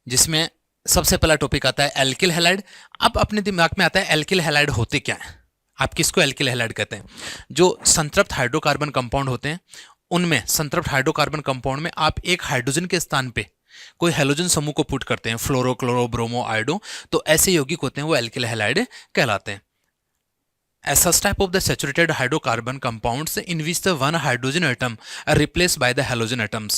जिसमें सबसे पहला टॉपिक आता है एल्किल हैलाइड। अब अपने दिमाग में आता है एल्किल हैलाइड होते क्या हैं, आप किसको एल्किल हैलाइड कहते हैं। जो संतृप्त हाइड्रोकार्बन कंपाउंड होते हैं उनमें, संतृप्त हाइड्रोकार्बन कंपाउंड में आप एक हाइड्रोजन के स्थान पे कोई हैलोजन समूह को पुट करते हैं, फ्लोरो, क्लोरो, ब्रोमो, आयोडो, तो ऐसे यौगिक होते हैं वो एल्किल हैलाइड कहलाते हैं। As such type of the saturated hydrocarbon compounds in which the one hydrogen atom are replaced by the halogen atoms.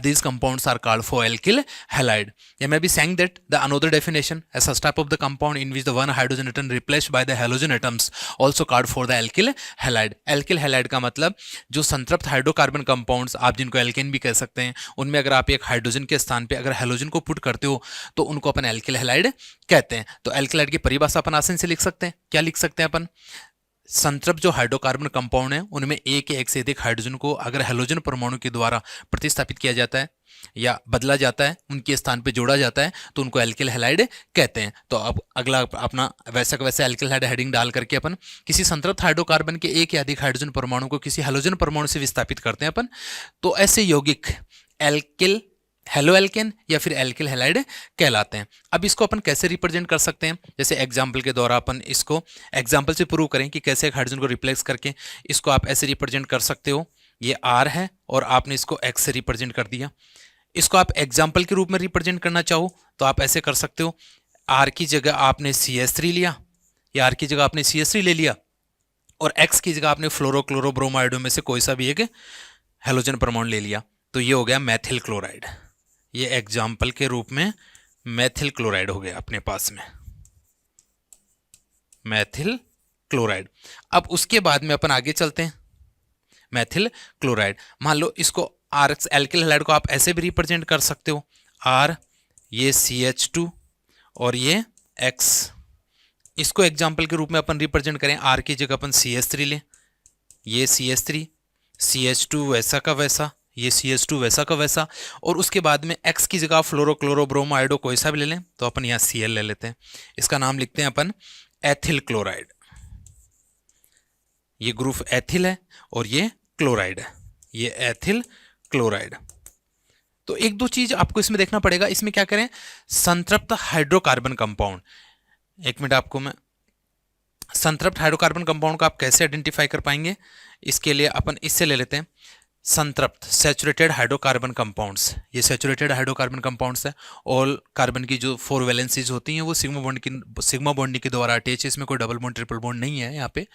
These compounds are called for alkyl halide. You may be saying that the another definition, as such type of the compound in which the one hydrogen atom replaced by the halogen atoms also called for the alkyl halide. Alkyl halide का मतलब जो संतृप्त hydrocarbon compounds, आप जिनको alkene भी कह सकते हैं, उनमें अगर आप एक हाइड्रोजन के स्थान पे अगर हेलोजन को पुट करते हो तो उनको अपन एल्किल हैलाइड कहते हैं। तो एल्किल हैलाइड की परिभाषा अपन आसानी से लिख सकते हैं। क्या लिख सकते हैं अपन? संतृप्त जो हाइड्रोकार्बन कंपाउंड है उनमें एक या एक से अधिक हाइड्रोजन को अगर हेलोजन परमाणु के द्वारा प्रतिस्थापित किया जाता है या बदला जाता है, उनके स्थान पे जोड़ा जाता है, तो उनको एल्किल हैलाइड कहते हैं। तो अब अगला अपना वैसा का वैसा एल्किल हैलाइड हेडिंग डाल करके अपन किसी संतृप्त हाइड्रोकार्बन के एक या अधिक हाइड्रोजन परमाणु को किसी हेलोजन परमाणु से विस्थापित करते हैं अपन, तो ऐसे यौगिक एल्किल हेलो एल्केन या फिर एल्किल हैलाइड कहलाते हैं। अब इसको अपन कैसे रिप्रेजेंट कर सकते हैं, जैसे एग्जाम्पल के द्वारा अपन इसको एग्जाम्पल से प्रूव करें कि कैसे एक हाइड्रोजन को रिप्लेस करके इसको आप ऐसे रिप्रेजेंट कर सकते हो। ये आर है और आपने इसको एक्स से रिप्रेजेंट कर दिया। इसको आप एग्जाम्पल के रूप में रिप्रेजेंट करना चाहो तो आप ऐसे कर सकते हो, आर की जगह आपने CH3 लिया, या आर की जगह आपने CH3 ले लिया और एक्स की जगह आपने फ्लोरो, क्लोरो, ब्रोमो, आयोडो में से कोई सा भी एक हेलोजन परमाणु ले लिया, तो ये हो गया मैथिल क्लोराइड। ये एग्जाम्पल के रूप में मैथिल क्लोराइड हो गया अपने पास में, मैथिल क्लोराइड। अब उसके बाद में अपन आगे चलते हैं। मैथिल क्लोराइड, मान लो इसको आर एल्किल हैलाइड को आप ऐसे भी रिप्रेजेंट कर सकते हो, आर, ये CH2 और ये X। इसको एग्जाम्पल के रूप में अपन रिप्रेजेंट करें, आर की जगह अपन CH3 लें, ये CH3, CH2 वैसा का वैसा, ये CH2 वैसा का वैसा, और उसके बाद में X की जगह फ्लोरो, क्लोरो, ब्रोमो, आयोडो कोई सा भी ले लें, तो अपन यहाँ Cl ले लेते हैं। इसका नाम लिखते हैं अपन एथिल क्लोराइड। ये ग्रुप एथिल है और ये क्लोराइड है, ये एथिल क्लोराइड। तो एक दो चीज आपको इसमें देखना पड़ेगा। इसमें क्या करें, संतृप्त हाइड्रोकार्बन कंपाउंड, एक मिनट आपको मैं, संतृप्त हाइड्रोकार्बन कंपाउंड को आप कैसे आइडेंटिफाई कर पाएंगे, इसके लिए अपन इससे ले लेते हैं संतृप्त सैचुरेटेड हाइड्रोकार्बन कंपाउंड्स। ये सैचुरेटेड हाइड्रोकार्बन कंपाउंड्स है। ऑल कार्बन की जो 4 वैलेंसीज होती हैं वो सिग्मा बॉन्डिंग के द्वारा अटैच है। इसमें कोई डबल बॉन्ड, ट्रिपल बॉन्ड नहीं है यहाँ पे।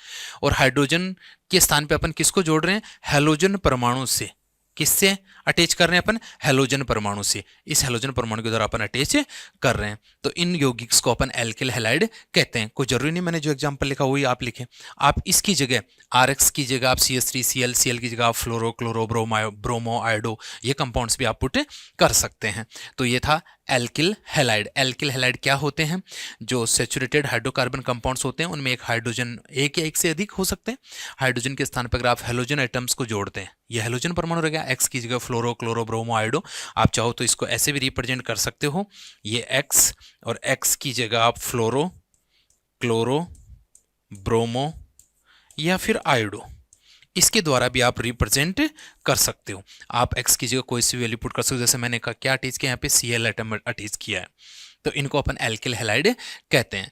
और हाइड्रोजन के स्थान पे अपन किसको जोड़ रहे हैं, हेलोजन परमाणु से। किससे अटैच कर रहे हैं अपन, हेलोजन परमाणु से। इस हेलोजन परमाणु के द्वारा अपन अटैच कर रहे हैं, तो इन यौगिक्स को अपन एल्किल हैलाइड कहते हैं। कोई जरूरी नहीं मैंने जो एग्जांपल लिखा वही आप लिखें। आप इसकी जगह RX की जगह आप CH3, Cl की जगह आप फ्लोरो, क्लोरो, ब्रोमो, आयोडो, ये कंपाउंड्स भी आप पुट कर सकते हैं। तो ये था एल्किल हैलाइड। एल्किल हैलाइड क्या होते हैं, जो सेचुरेटेड हाइड्रोकार्बन कंपाउंड्स होते हैं उनमें एक हाइड्रोजन, एक या एक से अधिक हो सकते हैं। हाइड्रोजन के स्थान पर अगर आप हेलोजन एटम्स को जोड़ते हैं, ये हेलोजन परमाणु रहेगा, X की जगह फ्लोरो, क्लोरो, ब्रोमो, आयोडो। आप चाहो तो इसको ऐसे भी रिप्रेजेंट कर सकते हो, ये X और X की जगह आप फ्लोरो, क्लोरो, ब्रोमो या फिर आयोडो, इसके द्वारा भी आप रिप्रेजेंट कर सकते हो। आप X की जगह कोई सी वैल्यू पुट कर सकते हो, जैसे मैंने कहा क्या अटैच किया यहाँ पे, Cl एटम अटैच किया है, तो इनको अपन एल्किल हैलाइड कहते हैं।